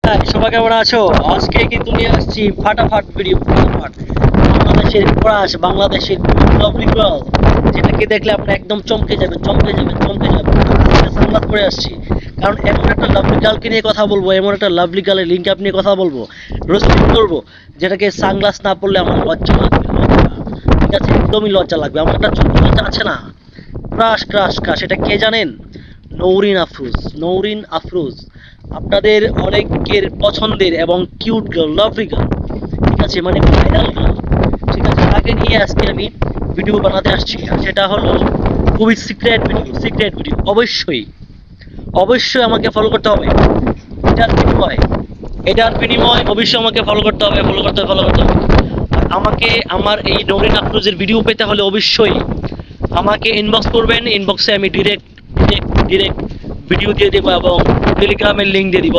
হ্যাঁ, সবাই কেমন আছো? আজকে কিন্তু নিয়ে আসছি ফাটাফাট ভিডিও, ফাটাফাট বাংলাদেশের ক্রাশ, বাংলাদেশের লাভলি গার্ল, যেটাকে দেখলে আপনি একদম চমকে যাবেন, চমকে যাবেন, চমকে যাবেন। সাংবাদ করে আসছি, কারণ এমন একটা লাভলি গার্লকে নিয়ে কথা বলবো, এমন একটা লাভলি গার্লের লিঙ্ক আপ নিয়ে কথা বলবো, রোস্টিং করবো, যেটাকে সানগ্লাস না পড়লে আমার লজ্জা লাগবে, লজ্জা। ঠিক আছে, একদমই লজ্জা লাগবে। আমার একটা ছোট্ট লজ্জা আছে না, ক্রাশ ক্রাশ ক্রাশ, এটা কে জানেন? নৌরিন আফরোজ, নৌরিন আফরোজ, আপনাদের অনেকের পছন্দের এবং কিউট গার্ল, লাভলি গার্ল। ঠিক আছে, মানে ভাইরাল গার্ল। ঠিক আছে, তাকে নিয়ে আজকে আমি ভিডিও বানাতে আসছি, আর সেটা হলো খুবই সিক্রেট ভিডিও, সিক্রেট ভিডিও। অবশ্যই অবশ্যই আমাকে ফলো করতে হবে। এটার বিনিময়, এটার বিনিময় অবশ্যই আমাকে ফলো করতে হবে, ফলো করতে হবে, ফলো করতে হবে। আর আমাকে আমার এই নৌরিন আফরোজের ভিডিও পেতে হলে অবশ্যই আমাকে ইনবক্স করবেন। ইনবক্সে আমি ডিরেক্ট ডিরেক্ট ভিডিও দিয়ে দেবো এবং টেলিগ্রামের লিঙ্ক দিয়ে দিব।